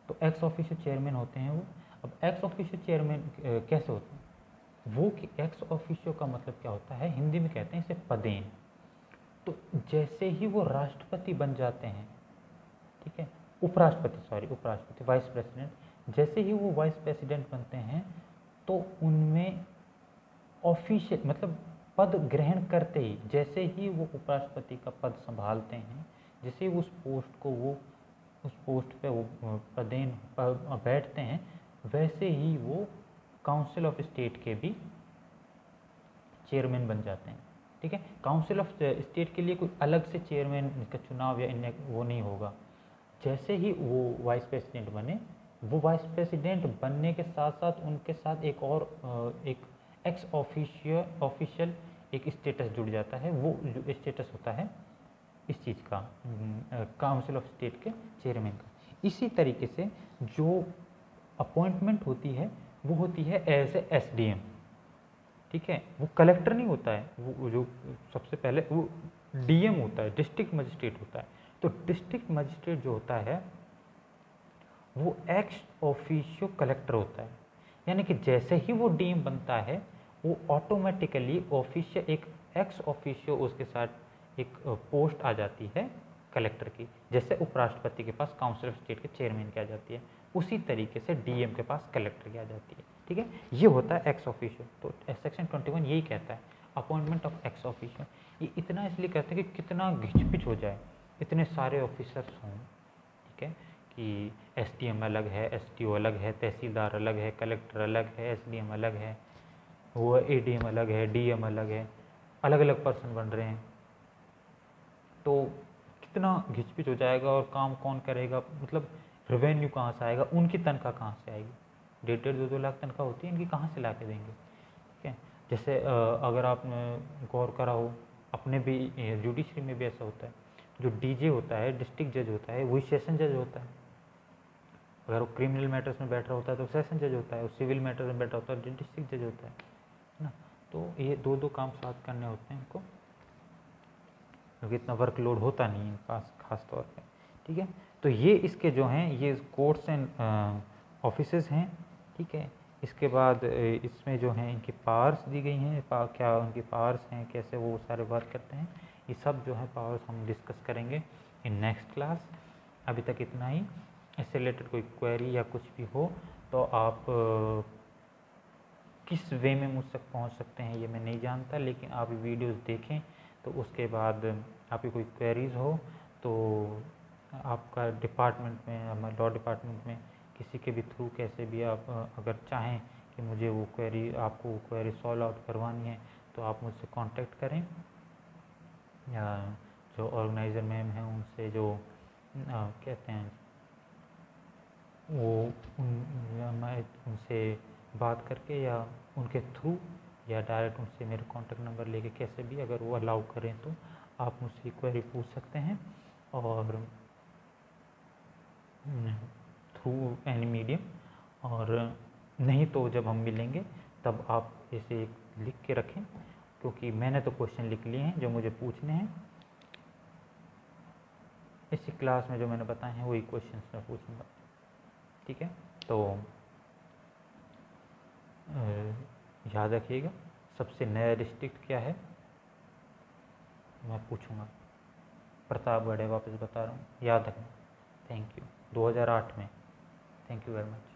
तो ex officio chairman होते हैं वो। अब एक्स ऑफिशियो चेयरमैन कैसे होते हैं वो, कि एक्स ऑफिशियो का मतलब क्या होता है, हिंदी में कहते हैं इसे पदेन। तो जैसे ही वो राष्ट्रपति बन जाते हैं, ठीक है, उपराष्ट्रपति वाइस प्रेसिडेंट, जैसे ही वो वाइस प्रेसिडेंट बनते हैं तो उनमें ऑफिशियल मतलब पद ग्रहण करते ही, जैसे ही वो उपराष्ट्रपति का पद संभालते हैं, जैसे ही उस पोस्ट पे वो पदेन बैठते हैं, वैसे ही वो काउंसिल ऑफ स्टेट के भी चेयरमैन बन जाते हैं। ठीक है, काउंसिल ऑफ स्टेट के लिए कोई अलग से चेयरमैन का चुनाव या वो नहीं होगा। जैसे ही वो वाइस प्रेसिडेंट बने, वो वाइस प्रेसिडेंट बनने के साथ साथ उनके साथ एक और एक एक्स ऑफिशियल एक स्टेटस जुड़ जाता है। वो जो स्टेटस होता है इस चीज़ का, काउंसिल ऑफ स्टेट के चेयरमैन का। इसी तरीके से जो अपॉइंटमेंट होती है वो होती है एज ए एसडीएम। ठीक है, वो कलेक्टर नहीं होता है, वो जो सबसे पहले वो डीएम होता है, डिस्ट्रिक्ट मजिस्ट्रेट होता है। तो डिस्ट्रिक्ट मजिस्ट्रेट जो होता है वो एक्स ऑफिशियो कलेक्टर होता है। यानी कि जैसे ही वो डीएम बनता है वो ऑटोमेटिकली ऑफिशियल एक एक्स ऑफिशियो उसके साथ एक पोस्ट आ जाती है कलेक्टर की। जैसे उपराष्ट्रपति के पास काउंसिल ऑफ स्टेट के चेयरमैन की आ जाती है, उसी तरीके से डीएम के पास कलेक्टर की आ जाती है। ठीक है, ये होता है एक्स ऑफिशियो। तो सेक्शन 21 यही कहता है, अपॉइंटमेंट ऑफ एक्स ऑफिशियो। ये इतना इसलिए कहते हैं कि कितना घिचपिच हो जाए, इतने सारे ऑफिसर्स हों। ठीक है, कि एसडीएम अलग है, एसडीओ अलग है, तहसीलदार अलग है, कलेक्टर अलग है, एसडीएम अलग है, वो एडीएम अलग है, डीएम अलग है, अलग अलग पर्सन बन रहे हैं। तो कितना घिचपिच हो जाएगा, और काम कौन करेगा, मतलब रेवेन्यू कहाँ से आएगा, उनकी तनख्वाह कहाँ से आएगी। 1.5-2 लाख तनख्वाह होती है इनकी, कहाँ से ला के देंगे। ठीक है, जैसे अगर आपने गौर करा हो, अपने भी जुडिशरी में भी ऐसा होता है, जो डीजे होता है, डिस्ट्रिक्ट जज होता है, वही सेशन जज होता है। अगर वो क्रिमिनल मैटर्स में बैठ रहा होता है तो सेशन जज होता है, वो सिविल मैटर्स में बैठा होता है तो डिस्ट्रिक्ट जज होता है ना। तो ये दो काम साथ करने होते हैं इनको, क्योंकि इतना वर्कलोड होता नहीं है पास खास तौर पे। ठीक है, तो ये इसके जो हैं ये कोर्ट्स एंड ऑफिसेज हैं। ठीक है, इसके बाद इसमें जो हैं इनकी पावर्स दी गई हैं, क्या उनकी पावर्स हैं, कैसे वो सारे वर्क करते हैं, ये सब जो है पावर्स हम डिस्कस करेंगे इन नेक्स्ट क्लास। अभी तक इतना ही। इससे रिलेटेड कोई क्वेरी या कुछ भी हो तो आप किस वे में मुझ तक पहुँच सकते हैं ये मैं नहीं जानता, लेकिन आप वीडियोस देखें तो उसके बाद आपकी कोई क्वेरीज़ हो तो आपका डिपार्टमेंट में, हमारे लॉ डिपार्टमेंट में किसी के भी थ्रू कैसे भी आप अगर चाहें कि मुझे वो क्वेरी, आपको वो क्वेरी सॉल्व आउट करवानी है तो आप मुझसे कांटेक्ट करें, या जो ऑर्गेनाइज़र मैम हैं उनसे जो कहते हैं वो मैं उनसे बात करके या उनके थ्रू या डायरेक्ट उनसे मेरे कॉन्टेक्ट नंबर लेके कैसे भी अगर वो अलाउ करें तो आप मुझसे क्वेरी पूछ सकते हैं, और थ्रू एनी मीडियम। और नहीं तो जब हम मिलेंगे तब आप इसे लिख के रखें, क्योंकि मैंने तो क्वेश्चन लिख लिए हैं जो मुझे पूछने हैं। इसी क्लास में जो मैंने बताए हैं वही क्वेश्चन मैं पूछूंगा। ठीक है, तो याद रखिएगा, सबसे नया डिस्ट्रिक्ट क्या है मैं पूछूंगा। प्रतापगढ़ है, वापस बता रहा हूँ, याद रखना। Thank you. 2008 में। Thank you very much.